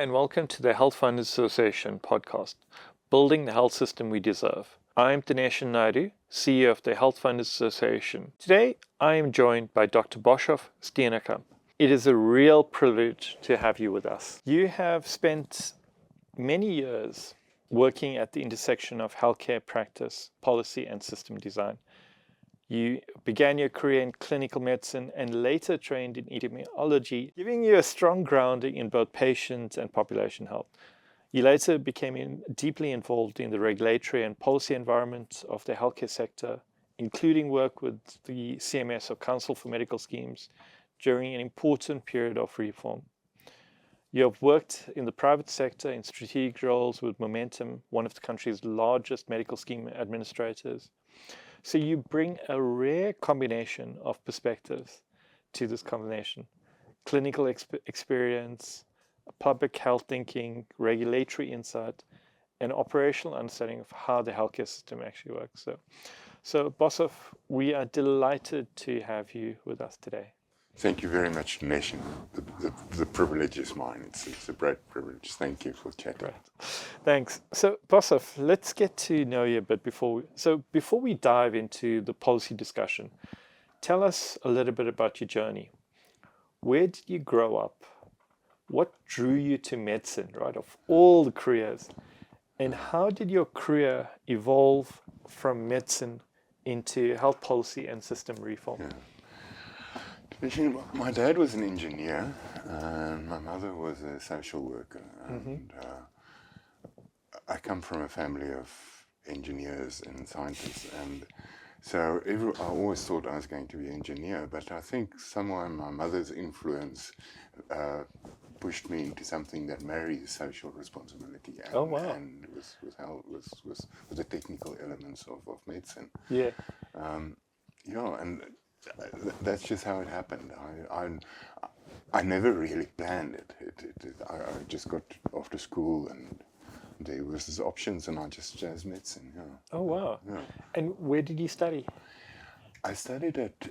and welcome to the Health Funders Association podcast, Building the Health System We Deserve. I'm Dinesh Naidu, CEO of the Health Funders Association. Today, I am joined by Dr Boshoff Steenekamp. It is a real privilege to have you with us. You have spent many years working at the intersection of healthcare practice, policy, and system design. You began your career in clinical medicine and later trained in epidemiology, giving you a strong grounding in both patient and population health. You later became deeply involved in the regulatory and policy environment of the healthcare sector, including work with the CMS or Council for Medical Schemes during an important period of reform. You have worked in the private sector in strategic roles with Momentum, one of the country's largest medical scheme administrators. So you bring a rare combination of perspectives to this combination: clinical experience, public health thinking, regulatory insight, and operational understanding of how the healthcare system actually works. So Boshoff, we are delighted to have you with us today. Thank you very much, Dinesh. The privilege is mine. It's a great privilege. Thank you for chatting. Right. Thanks. So, Boshoff, let's get to know you a bit before we dive into the policy discussion. Tell us a little bit about your journey. Where did you grow up? What drew you to medicine, right, of all the careers? And how did your career evolve from medicine into health policy and system reform? Yeah. My dad was an engineer, and my mother was a social worker. And I come from a family of engineers and scientists, and so I always thought I was going to be an engineer. But I think somewhere my mother's influence pushed me into something that marries social responsibility and was the technical elements of medicine. Yeah. And that's just how it happened. I never really planned it. I just got after school and there was these options and I just chose medicine. Yeah. Oh wow! Yeah. And where did you study? I studied at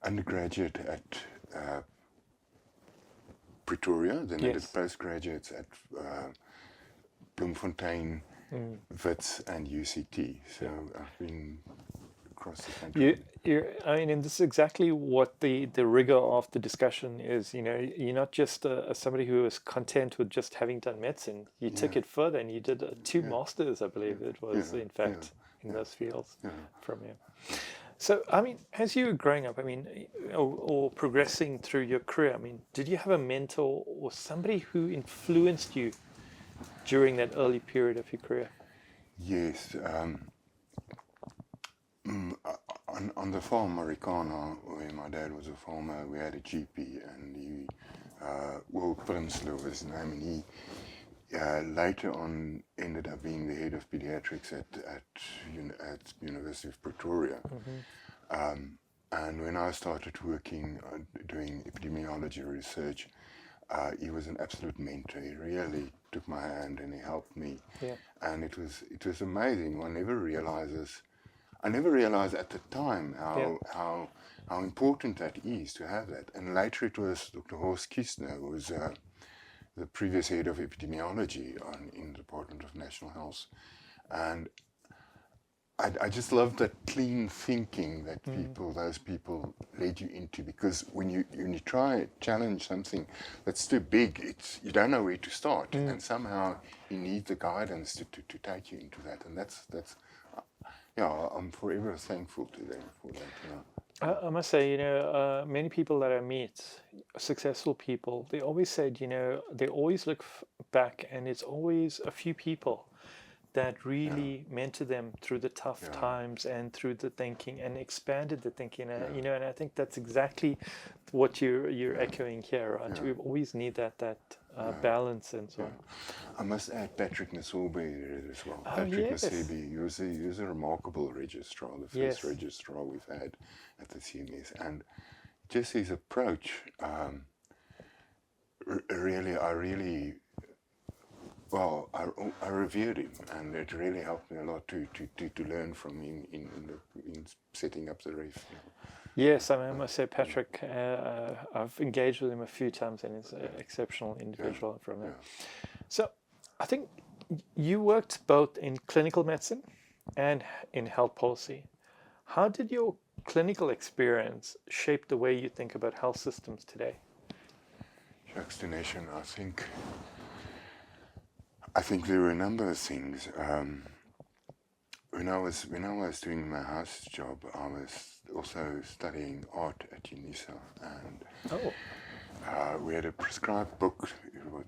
undergraduate at Pretoria, then I did postgraduates at Bloemfontein, Wits, and UCT. So I've been across the country. And this is exactly what the rigor of the discussion is. You know, you're not just somebody who is content with just having done medicine. You took it further and you did two masters, I believe it was, in fact, in those fields from you. So, I mean, as you were growing up, I mean, or progressing through your career, I mean, did you have a mentor or somebody who influenced you during that early period of your career? Yes. On the farm Marikana, where my dad was a farmer, we had a GP, and he, Will Prinsloo was his name, and he later on ended up being the head of pediatrics at University of Pretoria. And when I started working, doing epidemiology research, he was an absolute mentor. He really took my hand and he helped me. Yeah. And it was amazing. One never realizes. I never realized at the time how important that is to have that. And later it was Dr Horst Kiesner, who was the previous head of epidemiology in the Department of National Health. And I just love that clean thinking that those people led you into, because when you try to challenge something that's too big, you don't know where to start. And somehow you need the guidance to take you into that. And that's I'm forever thankful to them for that. I must say, many people that I meet, successful people, they always said, they always look back and it's always a few people that really mentored them through the tough times and through the thinking and expanded the thinking. And I think that's exactly what you're echoing here, right? Yeah. We always need that balance and so on. I must add Patrick Nasorbe as well. Patrick Nasorbe, he was a remarkable registrar, the first registrar we've had at the CMS. And just his approach, I revered him, and it really helped me a lot to learn from him in setting up the ref. Yes, I mean, I must say, Patrick, I've engaged with him a few times, and he's an exceptional individual from there. So I think you worked both in clinical medicine and in health policy. How did your clinical experience shape the way you think about health systems today? Vaccination, I think there were a number of things. When I was doing my house job, I was also studying art at UNISA, and we had a prescribed book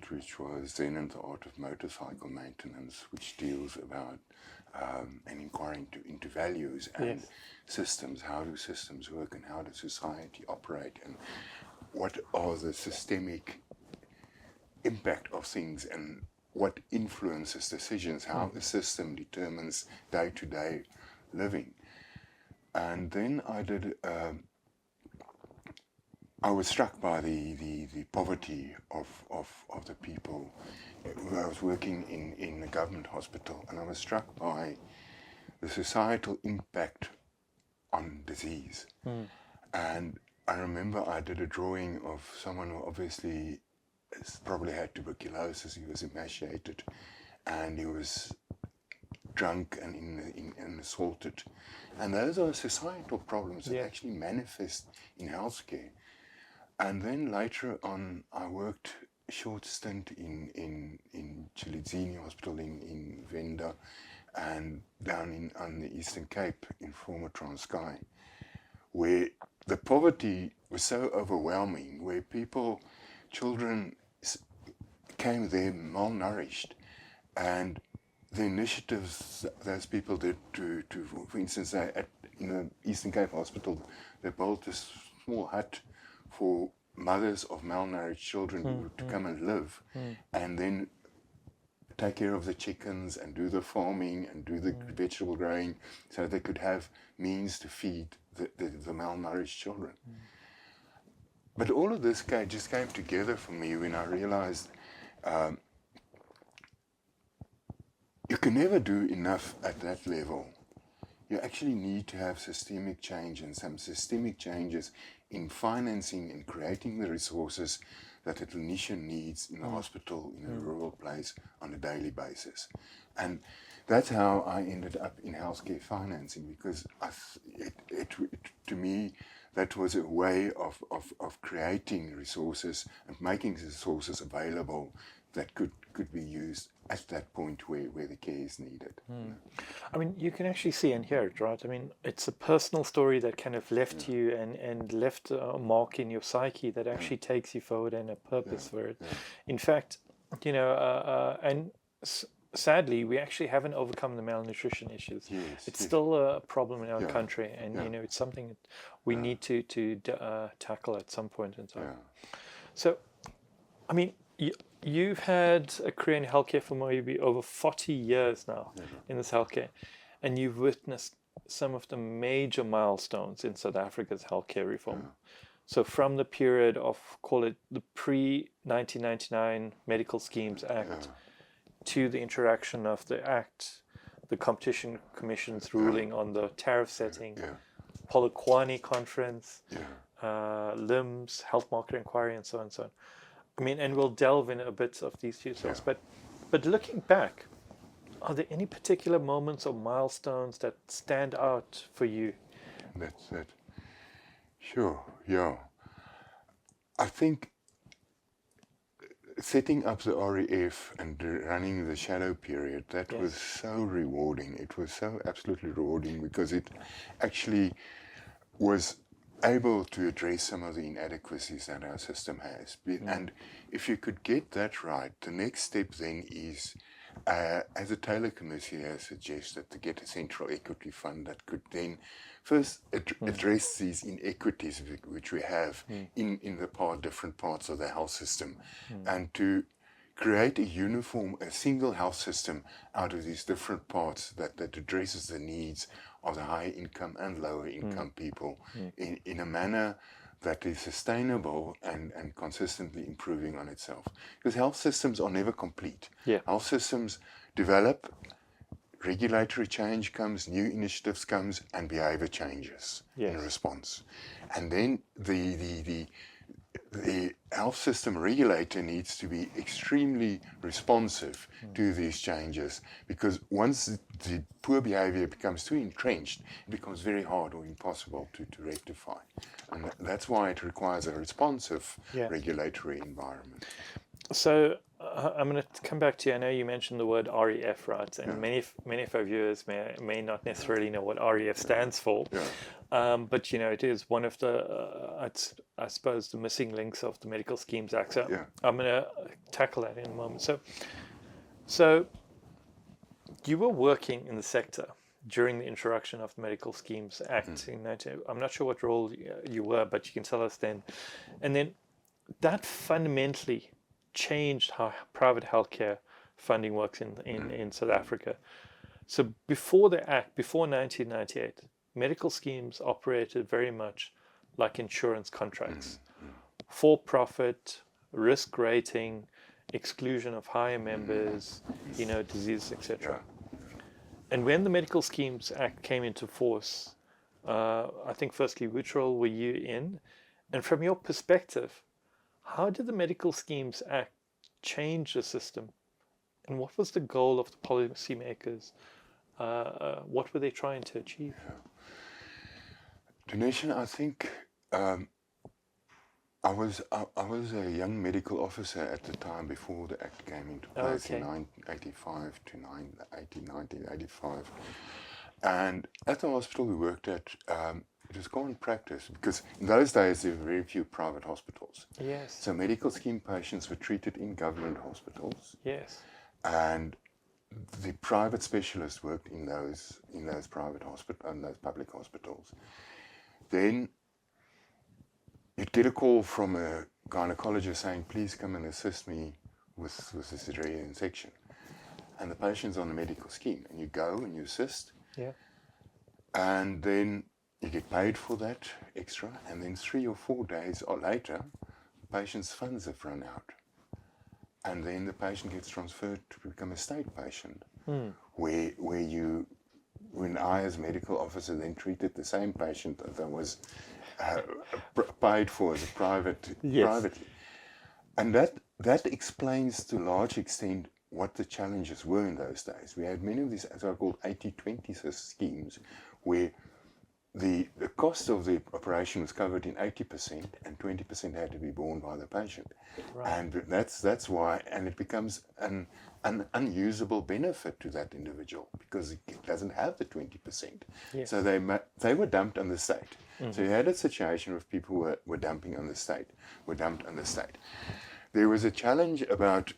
which was Zen and the Art of Motorcycle Maintenance, which deals about an inquiry into values and systems. How do systems work, and how does society operate, and what are the systemic impact of things, and what influences decisions, how the system determines day-to-day living. And then I was struck by the poverty of the people. I was working in a government hospital, and I was struck by the societal impact on disease. And I remember I did a drawing of someone who obviously probably had tuberculosis. He was emaciated, and he was drunk and assaulted. And those are societal problems that actually manifest in healthcare. And then later on, I worked a short stint in Chilidzini Hospital in Venda, and down on the Eastern Cape in former Transkei, where the poverty was so overwhelming, where children came there malnourished, and the initiatives those people did to for instance, in the Eastern Cape Hospital, they built this small hut for mothers of malnourished children to come and live, and then take care of the chickens and do the farming and do the vegetable growing, so they could have means to feed the malnourished children. But all of this just came together for me when I realized you can never do enough at that level. You actually need to have systemic change, and some systemic changes in financing and creating the resources that a clinician needs in a hospital, in a rural place, on a daily basis. And that's how I ended up in healthcare financing, because to me, that was a way of creating resources and making resources available that could be used at that point where the care is needed. I mean, you can actually see and hear it, right? I mean, it's a personal story that kind of left you and left a mark in your psyche that actually takes you forward, and a purpose for it. In fact, sadly, we actually haven't overcome the malnutrition issues. It's still a problem in our country, and it's something that we need to tackle at some point in time. So, I mean, you've had a career in healthcare for maybe over 40 years now in this healthcare, and you've witnessed some of the major milestones in South Africa's healthcare reform. So from the period of, call it the pre-1999 Medical Schemes Act, to the introduction of the Act, the Competition Commission's ruling on the tariff setting, Polokwane Conference, LIMS, Health Market Inquiry, and so on and so on. I mean, and we'll delve in a bit of these details, but looking back, are there any particular moments or milestones that stand out for you? That's it. Sure, I think setting up the REF and running the shadow period, that was so rewarding. It was so absolutely rewarding, because it actually was able to address some of the inadequacies that our system has. And if you could get that right, the next step then is, as the Taylor Committee has suggested, to get a central equity fund that could then first address these inequities which we have in the different parts of the health system, and to create a single health system out of these different parts that addresses the needs of the high income and lower income people in a manner that is sustainable and consistently improving on itself. Because health systems are never complete. Health systems develop, regulatory change comes, new initiatives comes, and behavior changes in response. And then the health system regulator needs to be extremely responsive to these changes, because once the poor behavior becomes too entrenched, it becomes very hard or impossible to rectify. And that's why it requires a responsive regulatory environment. So I'm going to come back to you. I know you mentioned the word REF, right? And many of our viewers may not necessarily know what REF stands for. But, it is one of the, I suppose, the missing links of the Medical Schemes Act. So I'm going to tackle that in a moment. So you were working in the sector during the introduction of the Medical Schemes Act in 19. I'm not sure what role you were, but you can tell us then. And then that fundamentally changed how private healthcare funding works in South Africa. So before the Act, before 1998, medical schemes operated very much like insurance contracts. For-profit, risk rating, exclusion of higher members, diseases, etc. And when the Medical Schemes Act came into force, I think firstly, which role were you in? And from your perspective, how did the Medical Schemes Act change the system? And what was the goal of the policymakers? What were they trying to achieve? Donation, I think I was a young medical officer at the time before the Act came into place in 1985 to 1985. And at the hospital we worked at, it was common practice, because in those days there were very few private hospitals. So medical scheme patients were treated in government hospitals. And the private specialists worked in those private hospitals and those public hospitals. Then you'd get a call from a gynecologist saying, please come and assist me with a cesarean section. And the patient's on a medical scheme, and you go and you assist. And then you get paid for that extra, and then 3 or 4 days or later, the patient's funds have run out. And then the patient gets transferred to become a state patient, when I as medical officer then treated the same patient that was paid for as a privately. And that explains to a large extent what the challenges were in those days. We had many of these so-called 80-20 schemes where the cost of the operation was covered in 80% and 20% had to be borne by the patient. And that's why, and it becomes an unusable benefit to that individual because it doesn't have the 20%. So they were dumped on the state. So you had a situation where people were dumped on the state. There was a challenge about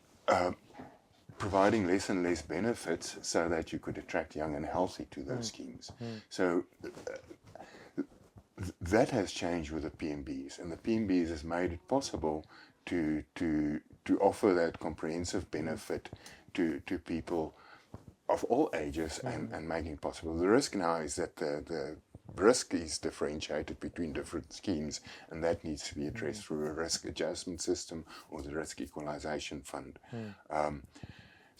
providing less and less benefits so that you could attract young and healthy to those schemes. So that has changed with the PMBs, and the PMBs has made it possible to offer that comprehensive benefit to people of all ages and making it possible. The risk now is that the risk is differentiated between different schemes, and that needs to be addressed through a risk adjustment system or the risk equalization fund.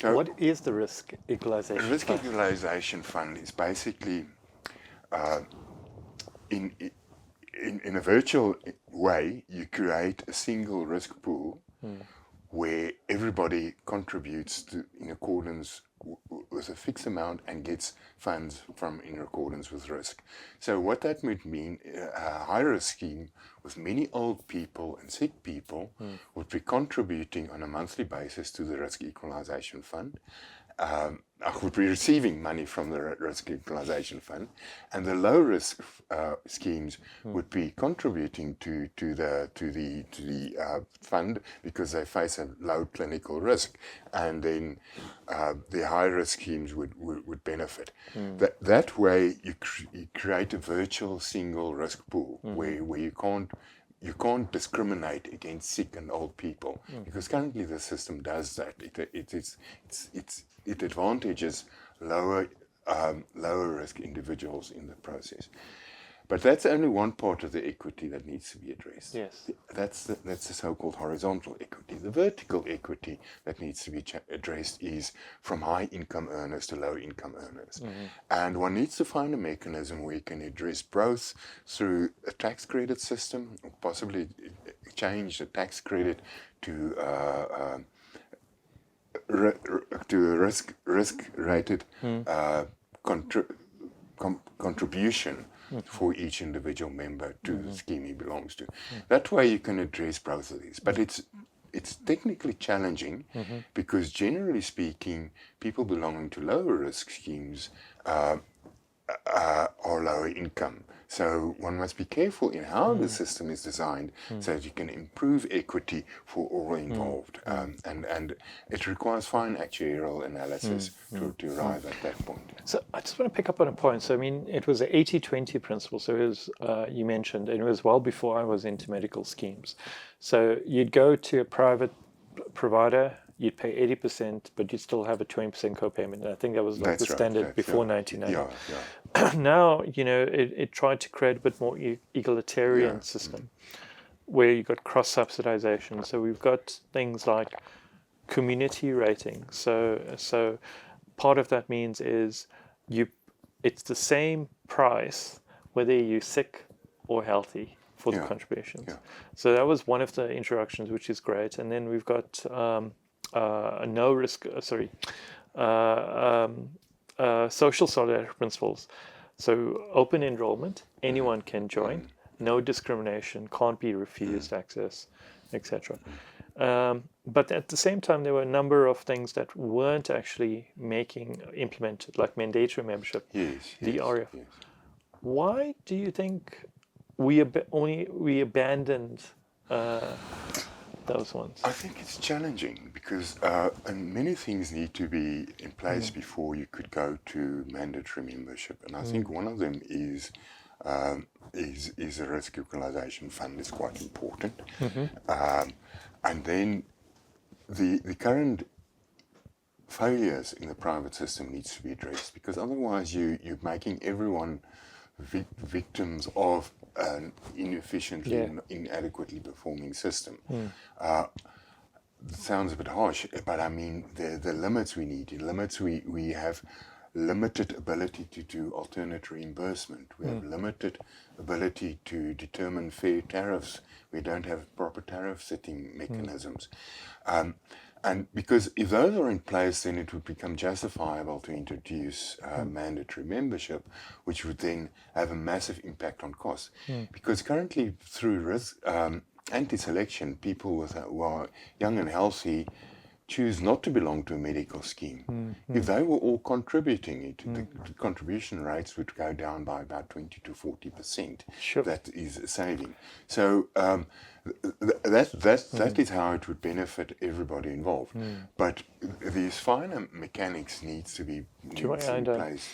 So what is the risk equalization fund? The risk equalization fund is basically in a virtual way, you create a single risk pool where everybody contributes in accordance with a fixed amount and gets funds in accordance with risk. So what that would mean, a high-risk scheme with many old people and sick people would be contributing on a monthly basis to the risk equalization fund. Would be receiving money from the risk equalization fund, and the low risk schemes would be contributing to the fund because they face a low clinical risk, and then the high risk schemes would benefit. That way you create a virtual single risk pool where you can't discriminate against sick and old people, because currently the system does that. It advantages lower risk individuals in the process. But that's only one part of the equity that needs to be addressed. Yes. That's the so-called horizontal equity. The vertical equity that needs to be addressed is from high income earners to low income earners. And one needs to find a mechanism where you can address both through a tax credit system, or possibly change the tax credit to risk rated contribution for each individual member to the scheme he belongs to. That way you can address both of these. But it's technically challenging because generally speaking, people belonging to lower risk schemes are lower income. So one must be careful in how the system is designed so that you can improve equity for all involved. And it requires fine actuarial analysis to arrive at that point. So I just want to pick up on a point. So I mean, it was an 80-20 principle. So it was, you mentioned, and it was well before I was into medical schemes. So you'd go to a private provider, you'd pay 80%, but you'd still have a 20% copayment. And I think that was like the standard before 1990. Now, you know, it tried to create a bit more egalitarian system where you got cross-subsidization. So we've got things like community rating. So part of that means is it's the same price whether you're sick or healthy for the contributions. So that was one of the introductions, which is great. And then we've got no risk, social solidarity principles. So open enrollment, anyone can join, no discrimination, can't be refused access, etc. But at the same time, there were a number of things that weren't actually implemented, like mandatory membership, the RF. Yes. Why do you think we abandoned those ones? I think it's challenging because and many things need to be in place before you could go to mandatory membership, and I think one of them is a risk equalization fund is quite important, and then the current failures in the private system needs to be addressed, because otherwise you're making everyone victims of an inefficiently and inadequately performing system. It sounds a bit harsh, but I mean the limits we need. We have limited ability to do alternate reimbursement. We have limited ability to determine fair tariffs. We don't have proper tariff setting mechanisms. And because if those are in place, then it would become justifiable to introduce mandatory membership, which would then have a massive impact on costs. Because currently, through risk anti-selection, people who are young and healthy choose not to belong to a medical scheme. If they were all contributing it, the contribution rates would go down by about 20 to 40%. Sure. That is a saving. So that is how it would benefit everybody involved. But these finer mechanics needs to be in place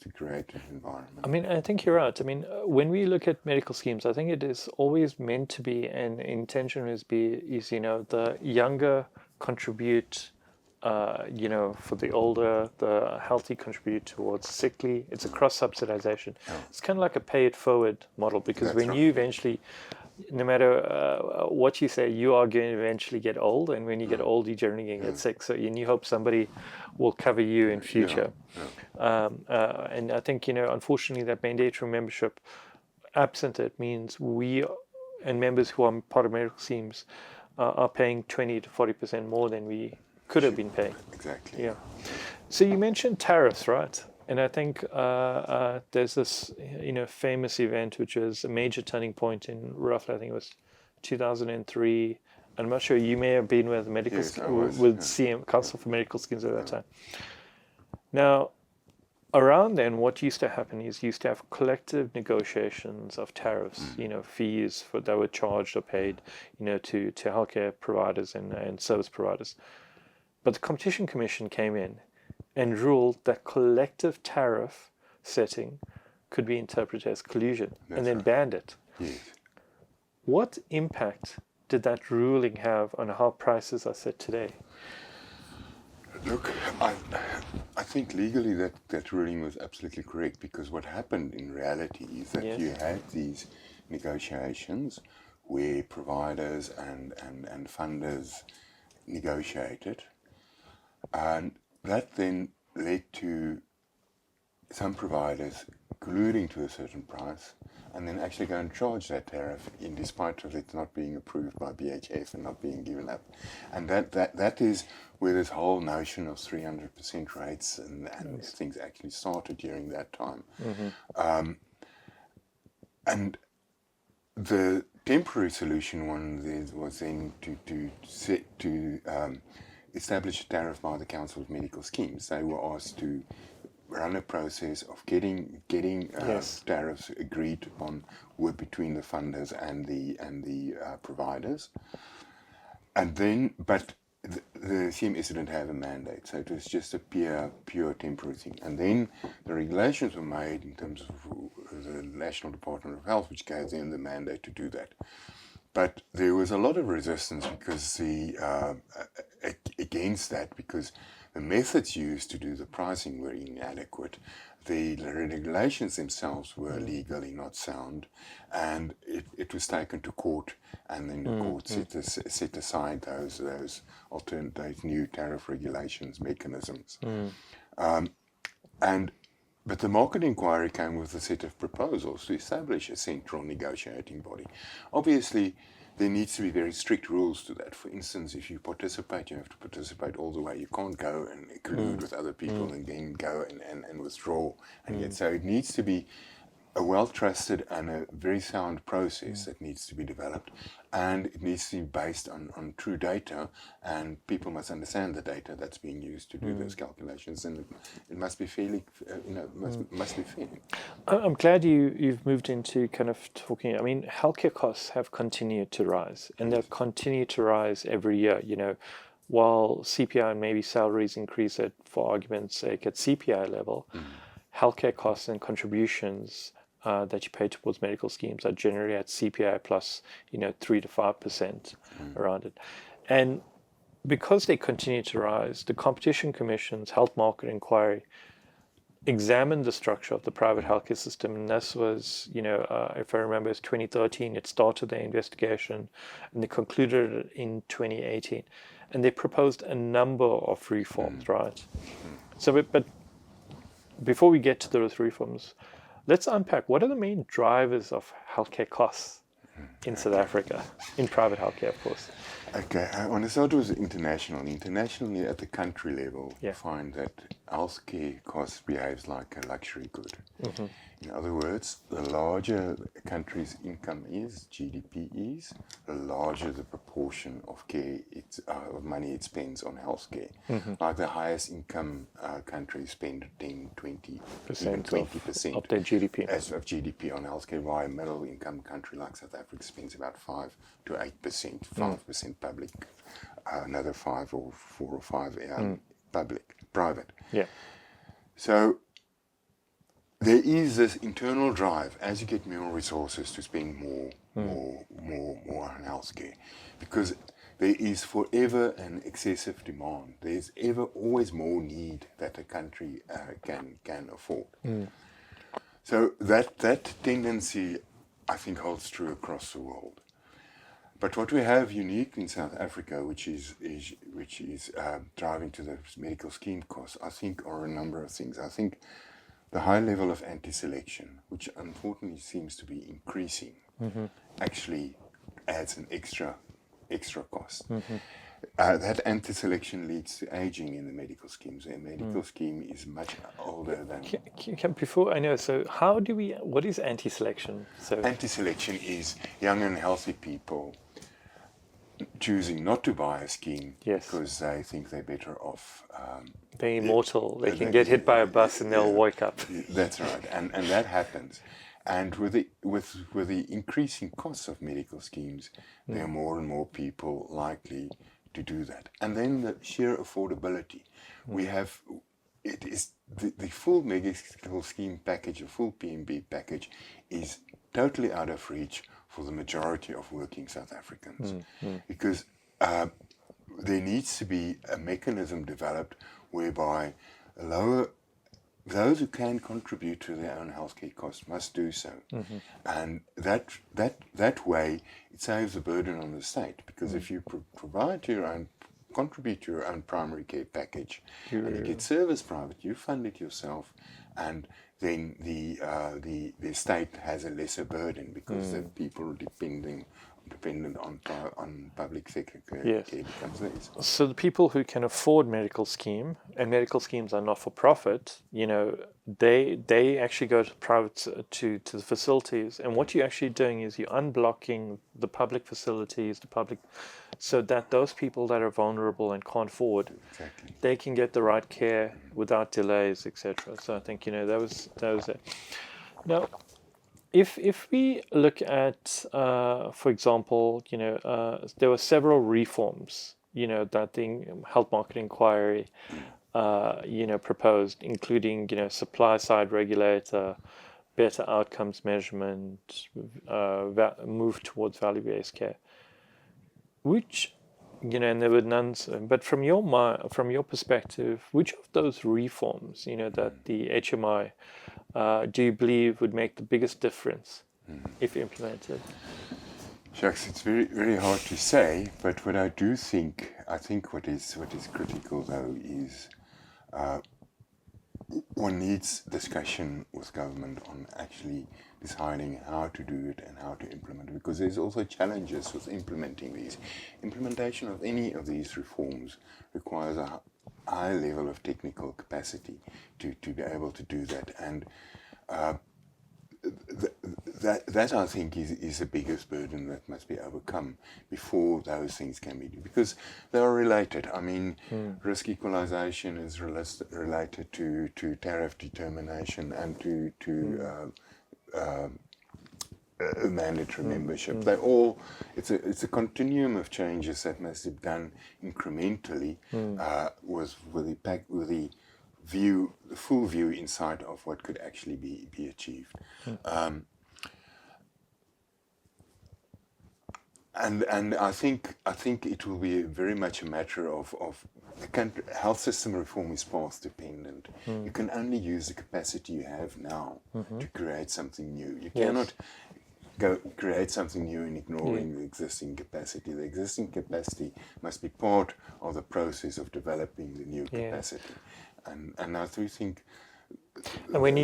to create an environment. I mean, I think you're right. I mean, when we look at medical schemes, I think it is always meant to be, and intention is the younger contribute, for the older, the healthy contribute towards sickly. It's a cross-subsidization. It's kind of like a pay-it-forward model, because you eventually, no matter what you say, you are going to eventually get old, and when you get old, you're generally going to get sick. So you hope somebody will cover you in future. And I think, unfortunately, that mandatory membership, absent it, means we and members who are part of medical schemes are paying 20 to 40% more than we could have been paying. Exactly. Yeah. So you mentioned tariffs, right? And I think there's this, famous event, which is a major turning point in roughly, I think it was 2003. I'm not sure, you may have been with CM, Council for Medical Schemes at that time. Now, around then, what used to happen is you used to have collective negotiations of tariffs, fees that were charged or paid, to healthcare providers and service providers. But the Competition Commission came in and ruled that collective tariff setting could be interpreted as collusion, and then banned it. Yes. What impact did that ruling have on how prices are set today? Look, I think legally that ruling was absolutely correct, because what happened in reality is that Yes. you had these negotiations where providers and funders negotiated, and that then led to some providers colluding to a certain price and then actually go and charge that tariff in despite of it not being approved by BHF and not being given up. And that is where this whole notion of 300% rates and things actually started during that time. And the temporary solution was then to establish a tariff by the Council of Medical Schemes. They were asked to run a process of getting tariffs agreed upon between the funders and the providers, and then but the CMS didn't have a mandate, so it was just a pure temporary thing. And then the regulations were made in terms of the National Department of Health, which gave them the mandate to do that. But there was a lot of resistance because against that, because the methods used to do the pricing were inadequate. The regulations themselves were legally not sound, and it was taken to court, and then the court set aside those new tariff regulations mechanisms. But the market inquiry came with a set of proposals to establish a central negotiating body. Obviously, there needs to be very strict rules to that. For instance, if you participate, you have to participate all the way. You can't go and collude with other people and then go and withdraw. And yet, so it needs to be a well-trusted and a very sound process that needs to be developed, and it needs to be based on true data, and people must understand the data that's being used to do those calculations, and it must be fairly, must be fair. I'm glad you've moved into kind of talking. I mean, healthcare costs have continued to rise, and they'll continue to rise every year. While CPI and maybe salaries increase at, for argument's sake, at CPI level, healthcare costs and contributions that you pay towards medical schemes are generally at CPI plus, 3 to 5% around it. And because they continue to rise, the Competition Commission's Health Market Inquiry examined the structure of the private healthcare system. And this was, if I remember, it's 2013, it started the investigation, and they concluded it in 2018. And they proposed a number of reforms, right? So, but before we get to those reforms, let's unpack what are the main drivers of healthcare costs in South Africa, in private healthcare, of course. Okay, I want to start with internationally. Internationally, at the country level, you find that healthcare costs behaves like a luxury good. In other words, the larger a country's income is, GDP is, the larger the proportion of care of money it spends on healthcare. Like the highest income countries spend 10, 20, even 20% of their GDP. Of GDP on healthcare, while a middle income country like South Africa spends about 5 to 8%, 5% public, another 5 or 4 or 5 private. Yeah. So there is this internal drive as you get more resources to spend more on healthcare, because there is forever an excessive demand. There's always more need that a country can afford. So that tendency, I think, holds true across the world. But what we have unique in South Africa, which is driving to the medical scheme costs, I think, are a number of things. I think the high level of anti-selection, which unfortunately seems to be increasing, actually adds an extra cost. That anti-selection leads to aging in the medical schemes. A medical scheme is much older than... Before I know, so what is anti-selection? So anti-selection is young and healthy people choosing not to buy a scheme because they think they're better off. They're immortal. They can get hit by a bus and they'll wake up. That's right, and that happens. And with the increasing costs of medical schemes, there are more and more people likely to do that. And then the sheer affordability. We have, it is the full medical scheme package, the full PMB package, is totally out of reach for the majority of working South Africans, because there needs to be a mechanism developed whereby those who can contribute to their own healthcare costs must do so. And that way it saves the burden on the state, because if you provide your own, contribute to your own primary care package, and you get service private, you fund it yourself, and then the state has a lesser burden, because the people dependent on public sector care becomes less. So the people who can afford medical scheme, and medical schemes are not for profit, they actually go to private to the facilities, and what you're actually doing is you're unblocking the public facilities, so that those people that are vulnerable and can't afford, they can get the right care without delays, etc. So I think that was it. Now, if we look at, for example, there were several reforms, that the health market inquiry, proposed, including, supply side regulator, better outcomes measurement, move towards value-based care, which, and there were none. But from your perspective, which of those reforms, that the HMI do you believe would make the biggest difference if implemented? Shucks, it's very, very hard to say, but what I think what is critical though is one needs discussion with government on actually deciding how to do it and how to implement it, because there's also challenges with implementing these. Implementation of any of these reforms requires a high level of technical capacity to be able to do that, and that I think is the biggest burden that must be overcome before those things can be done, because they are related. I mean, risk equalization is related to tariff determination and to mandatory membership. They all, it's a continuum of changes that must be done incrementally, with the full view inside of what could actually be achieved. And I think it will be very much a matter of the country. Health system reform is path dependent. You can only use the capacity you have now to create something new. You cannot go create something new and ignoring the existing capacity. The existing capacity must be part of the process of developing the new capacity. And I do think. And when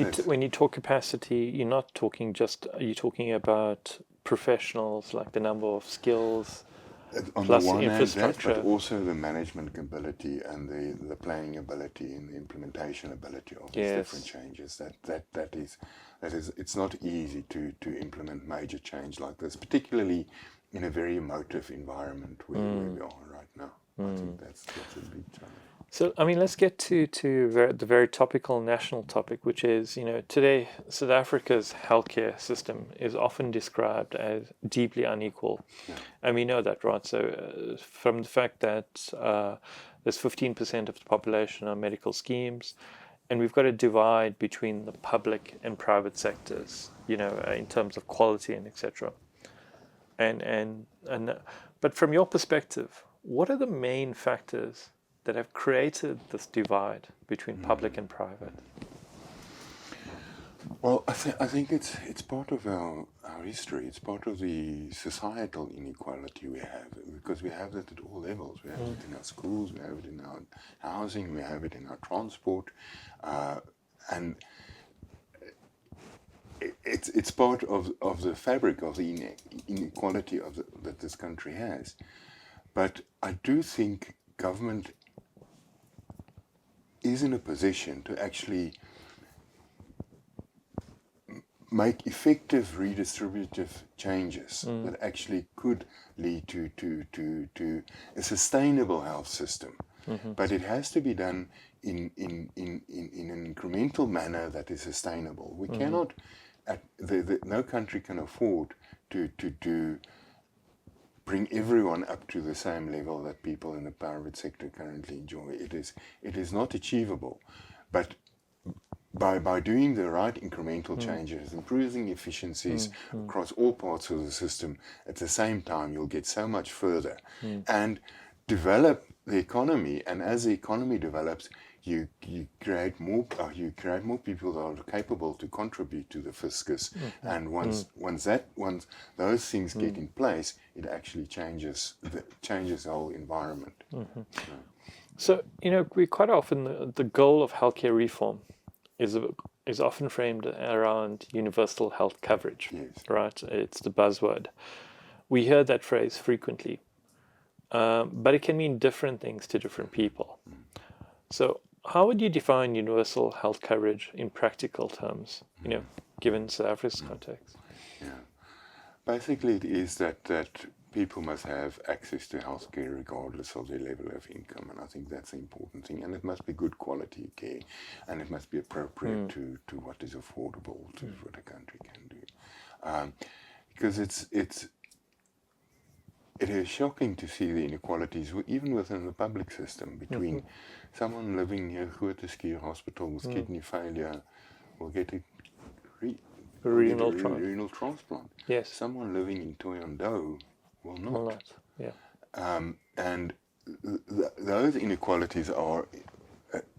you talk capacity, you're not talking you're talking about professionals, like the number of skills, on plus the one infrastructure, hand, but also the management ability and the planning ability and the implementation ability of these different changes. That is, it's not easy to implement major change like this, particularly in a very emotive environment where we are right now. I think that's a big challenge. So, I mean, let's get to the very topical national topic, which is, today South Africa's healthcare system is often described as deeply unequal. And we know that, right? So from the fact that there's 15% of the population on medical schemes, and we've got a divide between the public and private sectors, in terms of quality and etc. But from your perspective, what are the main factors that have created this divide between public and private? Well, I think it's part of our history. It's part of the societal inequality we have, because we have that at all levels. We have it in our schools, we have it in our housing, we have it in our transport, and it's part of the fabric of the inequality that this country has. But I do think government is in a position to actually make effective redistributive changes that actually could lead to a sustainable health system. But it has to be done in an incremental manner that is sustainable. We cannot, no country can afford to bring everyone up to the same level that people in the private sector currently enjoy. It is not achievable. But by doing the right incremental changes, improving efficiencies across all parts of the system, at the same time you'll get so much further and develop the economy. And as the economy develops, you create more people that are capable to contribute to the fiscus, and once those things get in place, it actually changes the whole environment. So, we quite often, the goal of healthcare reform is often framed around universal health coverage, Yes. right? It's the buzzword. We hear that phrase frequently, but it can mean different things to different people. So how would you define universal health coverage in practical terms, given South Africa's context? Yeah. Basically, it is that people must have access to healthcare regardless of their level of income, and I think that's an important thing. And it must be good quality care, and it must be appropriate to what is affordable, to what a country can do. Because it is shocking to see the inequalities, even within the public system, between someone living near Groote Hospital with kidney failure will get a renal transplant. Yes. Someone living in Toyando will not. Will not. Yeah. And those inequalities are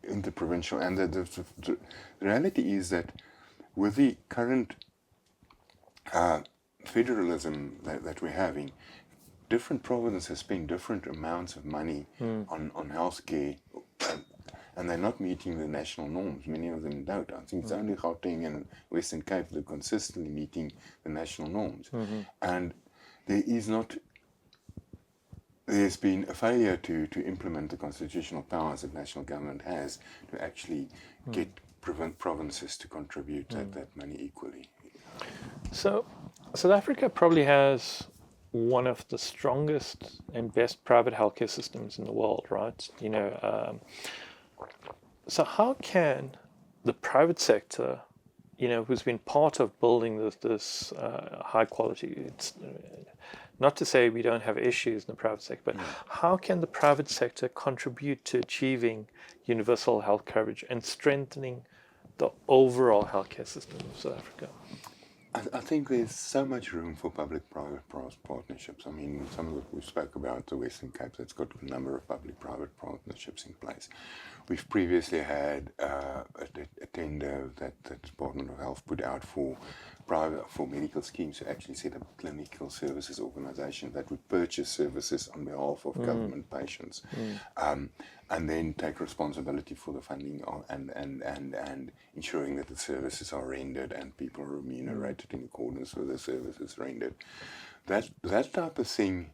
interprovincial. And the reality is that with the current federalism that we're having, different provinces spend different amounts of money on healthcare, and they're not meeting the national norms. Many of them don't. I think it's only Gauteng and Western Cape that are consistently meeting the national norms. And there's been a failure to implement the constitutional powers that national government has to actually get provinces to contribute that money equally. So South Africa probably has one of the strongest and best private healthcare systems in the world, right? So how can the private sector, who's been part of building this high quality, it's not to say we don't have issues in the private sector, but how can the private sector contribute to achieving universal health coverage and strengthening the overall healthcare system of South Africa? I think there's so much room for public-private partnerships. I mean, we spoke about the Western Cape that's got a number of public-private partnerships in place. We've previously had a tender that the Department of Health put out for medical schemes to actually set up a clinical services organisation that would purchase services on behalf of government patients, and then take responsibility for the funding and ensuring that the services are rendered and people are remunerated in accordance with the services rendered. That type of thing,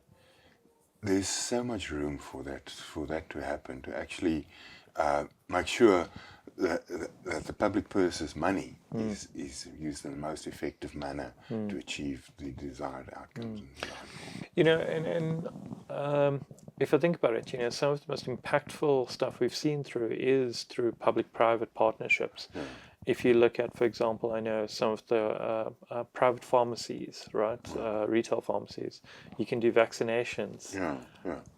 there's so much room for that to happen, to actually make sure that the public purse's money is used in the most effective manner to achieve the desired outcomes. If I think about it, some of the most impactful stuff we've seen is through public-private partnerships. Yeah. If you look at, for example, I know some of the private pharmacies, right, retail pharmacies, you can do vaccinations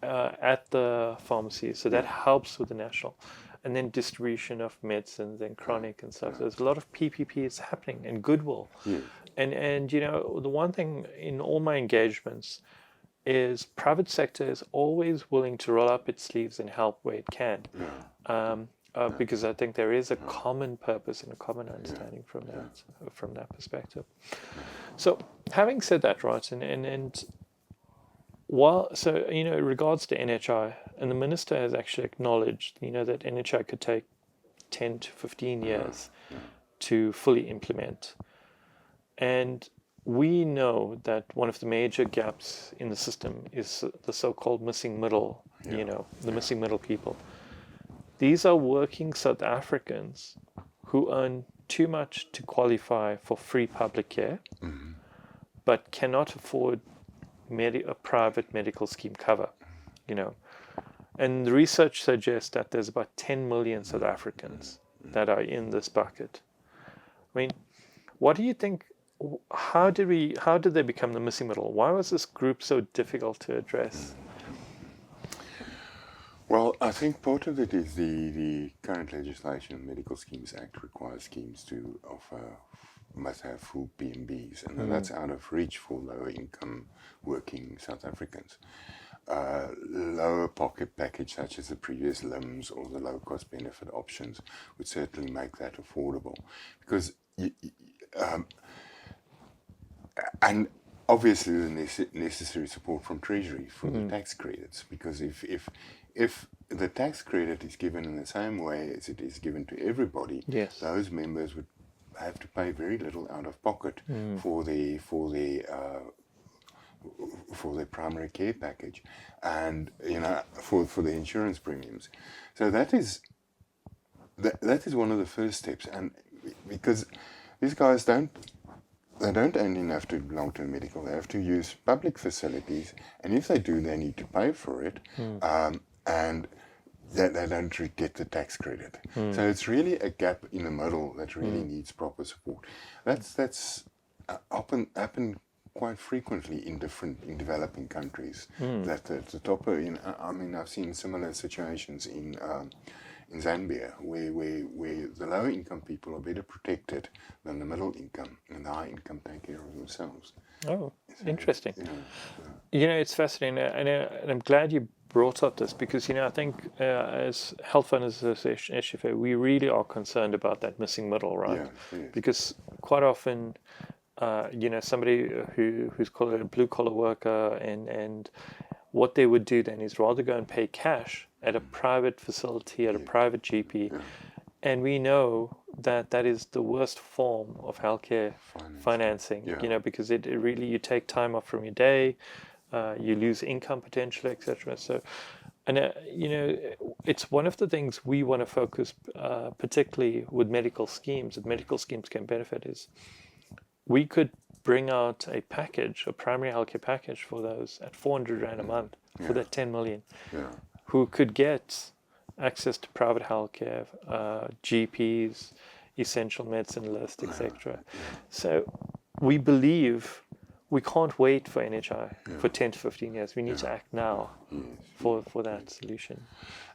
at the pharmacies, so that helps with the national. And then distribution of medicines and chronic and stuff. So there's a lot of PPPs happening and goodwill. Yes. And the one thing in all my engagements is private sector is always willing to roll up its sleeves and help where it can. Because I think there is a common purpose and a common understanding from that perspective. So having said that, right, in regards to NHI, and the minister has actually acknowledged, that NHI could take 10 to 15 years to fully implement. And we know that one of the major gaps in the system is the so-called missing middle, the missing middle people. These are working South Africans who earn too much to qualify for free public care, but cannot afford a private medical scheme cover, And the research suggests that there's about 10 million South Africans that are in this bucket. I mean, what do you think? How did they become the missing middle? Why was this group so difficult to address? Well, I think part of it is the current legislation, Medical Schemes Act, requires schemes to must have full PMBs, and that's out of reach for lower income working South Africans. lower pocket package such as the previous limbs or the low cost benefit options would certainly make that affordable, because and obviously the necessary support from Treasury for the tax credits, because if the tax credit is given in the same way as it is given to everybody, Yes. those members would have to pay very little out of pocket for their primary care package, and for the insurance premiums. So that is one of the first steps, and because these guys don't only have to belong to medical, they have to use public facilities, and if they do, they need to pay for it, and they don't get the tax credit. So it's really a gap in the middle that really needs proper support. That's happen quite frequently in developing countries. That the top, I mean, I've seen similar situations in Zambia, where the lower income people are better protected than the middle income, and the high income take care of themselves. Oh, so, interesting. It's fascinating, and I'm glad you brought up this, because I think as Health Funders Association, HFA, we really are concerned about that missing middle, right? Yes. Because quite often, somebody who's called a blue collar worker, and what they would do then is rather go and pay cash at a private facility, at a private GP, and we know that is the worst form of healthcare financing. Because it really, you take time off from your day, you lose income potentially, etc. So, and it's one of the things we want to focus, particularly with medical schemes, that medical schemes can benefit, is we could bring out a package, a primary healthcare package for those at 400 Rand a month for that 10 million, who could get access to private healthcare, GPs, essential medicine list, etc. So we believe we can't wait for NHI for 10 to 15 years. We need to act now for that solution.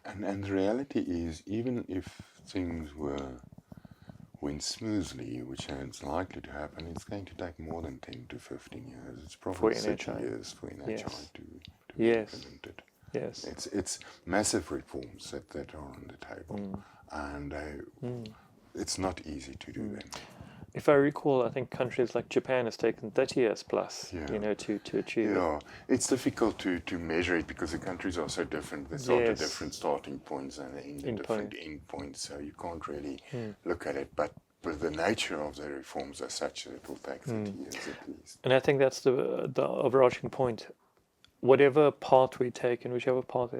And the reality is, even if things went smoothly, which is likely to happen, it's going to take more than 10 to 15 years. It's probably 30 years for NHI to be implemented. Yes. It's massive reforms that are on the table, and it's not easy to do them. If I recall, I think countries like Japan has taken 30 years plus, to achieve it. Yeah, it's difficult to measure it because the countries are so different. They start at different starting points and they end at different end points, so you can't really look at it. But the nature of the reforms are such that it will take 30 years at least. And I think that's the overarching point. Whatever path we take, and whichever path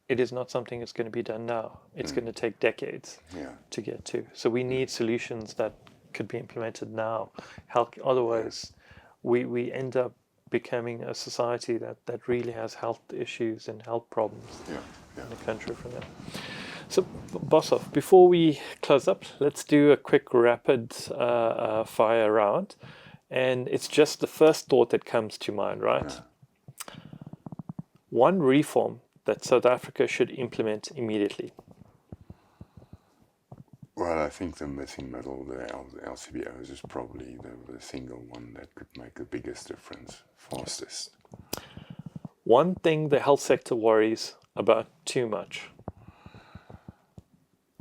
it is not something that's going to be done now. It's going to take decades to get to. So we need solutions that could be implemented now. Otherwise, we end up becoming a society that really has health issues and health problems in the country from that. So, Boshoff, before we close up, let's do a quick rapid fire round. And it's just the first thought that comes to mind, right? Yeah. One reform that South Africa should implement immediately. Well, I think the missing middle, the LCBOs, is probably the single one that could make the biggest difference fastest. One thing the health sector worries about too much.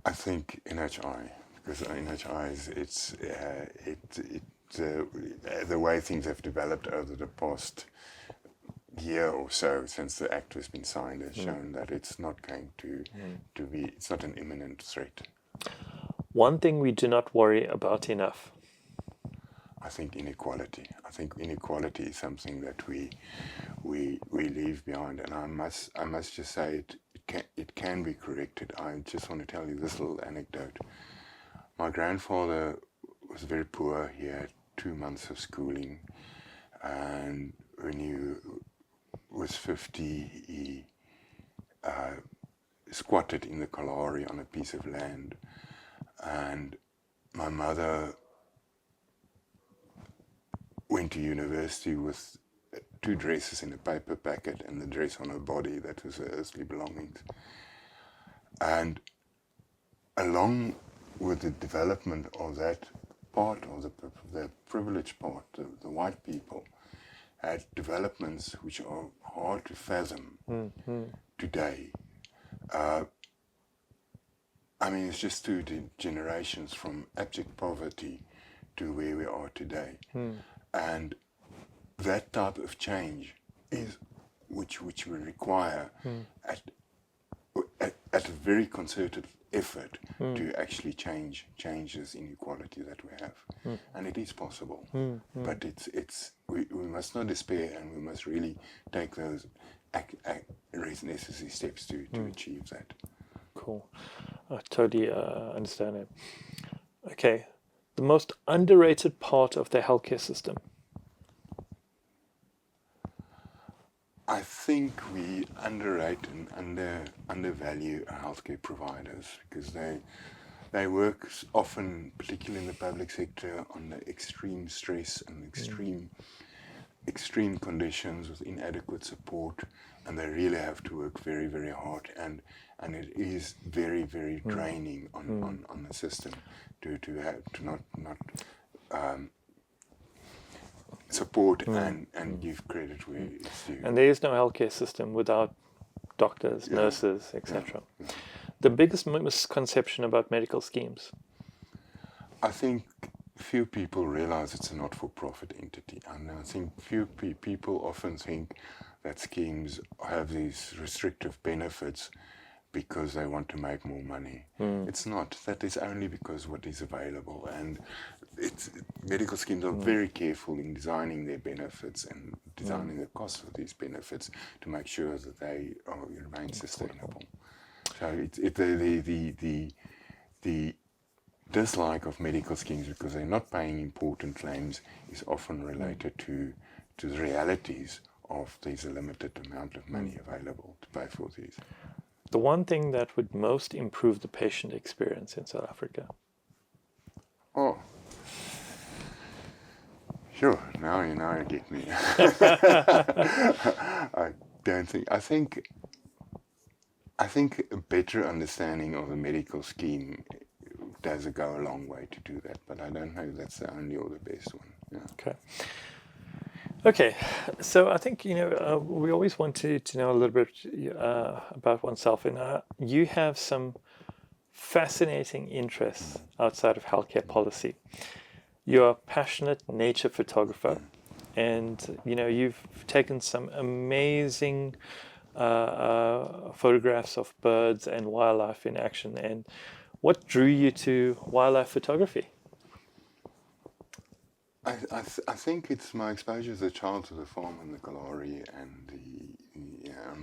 I think NHI, because NHI is the way things have developed over the past year or so since the act has been signed has shown that it's not going to be, it's not an imminent threat. One thing we do not worry about enough. I think inequality. I think inequality is something that we leave behind, and I must just say it can be corrected. I just want to tell you this little anecdote. My grandfather was very poor. He had 2 months of schooling, and when he was 50, he squatted in the Kalahari on a piece of land, and my mother went to university with 2 dresses in a paper packet and the dress on her body that was her earthly belongings. And along with the development of that part of the privileged part, the white people, had developments which are hard to fathom today. I mean, it's just 2 generations from abject poverty to where we are today. And that type of change is which will require at a very concerted effort to actually change this inequality that we have. And it is possible. But we must not despair, and we must really take those necessary steps to achieve that. Cool. I totally understand it. Okay. The most underrated part of the healthcare system? I think we underrate and undervalue our healthcare providers, because they work often, particularly in the public sector, under extreme stress and extreme conditions with inadequate support, and they really have to work very, very hard, and it is very, very draining on the system to not support and give credit where it's due. And there is no healthcare system without doctors, nurses, etc. The biggest misconception about medical schemes? I think few people realize it's a not-for-profit entity, and I think few people often think that schemes have these restrictive benefits because they want to make more money. It's not. That is only because what is available, and medical schemes are very careful in designing their benefits and designing the costs of these benefits to make sure that they remain sustainable. So the dislike of medical schemes because they're not paying important claims is often related to the realities of there's a limited amount of money available to pay for these. The one thing that would most improve the patient experience in South Africa? Oh, sure. Now you get me. I don't think. I think a better understanding of the medical scheme does go a long way to do that, but I don't know if that's the only or the best one. Yeah. Okay, so I think we always want to know a little bit about oneself, and you have some fascinating interests outside of healthcare policy. You're a passionate nature photographer, and you've taken some amazing photographs of birds and wildlife in action. And what drew you to wildlife photography? I think it's my exposure as a child to the farm and the Kalahari and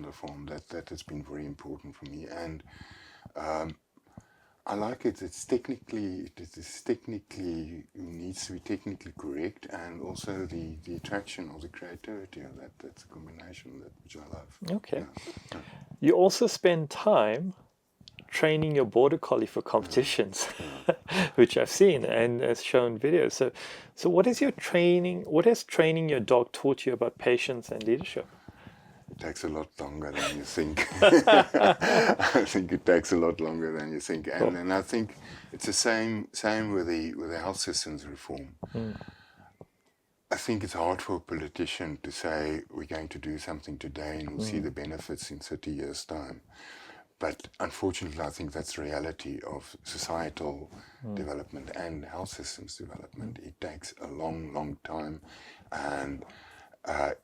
the farm that has been very important for me, and I like it. It needs to be technically correct, and also the attraction or the creativity of that. That's a combination of that which I love. Okay. Yeah. You also spend time training your border collie for competitions, which I've seen and has shown videos. So what is your training? What has training your dog taught you about patience and leadership? It takes a lot longer than you think. I think it takes a lot longer than you think, and I think it's the same with the health systems reform. I think it's hard for a politician to say we're going to do something today and we'll see the benefits in 30 years' time. But unfortunately, I think that's the reality of societal development and health systems development. It takes a long, long time, and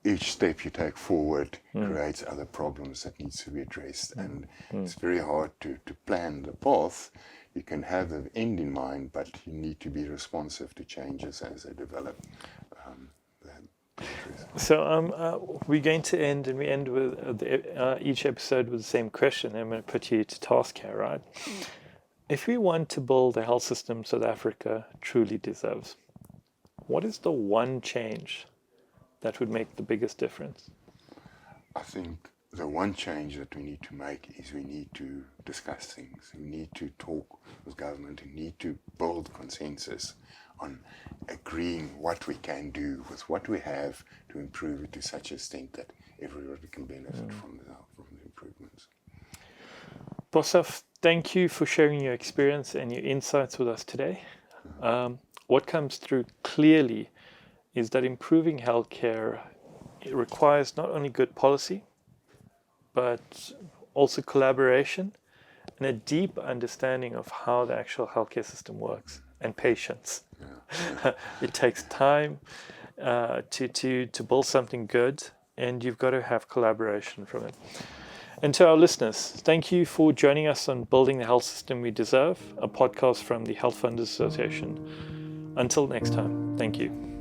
each step you take forward creates other problems that needs to be addressed. And it's very hard to plan the path. You can have the end in mind, but you need to be responsive to changes as they develop. So we're going to end, and we end with each episode with the same question. I'm going to put you to task here, right? If we want to build a health system South Africa truly deserves, what is the one change that would make the biggest difference? I think the one change that we need to make is we need to discuss things. We need to talk with government. We need to build consensus on agreeing what we can do with what we have to improve it to such an extent that everybody can benefit from the improvements. Boshoff, thank you for sharing your experience and your insights with us today. What comes through clearly is that improving healthcare it requires not only good policy, but also collaboration and a deep understanding of how the actual healthcare system works, and patience. Yeah. It takes time to build something good, and you've got to have collaboration from it. And to our listeners, thank you for joining us on Building the Health System We Deserve, a podcast from the Health Funders Association. Until next time, thank you.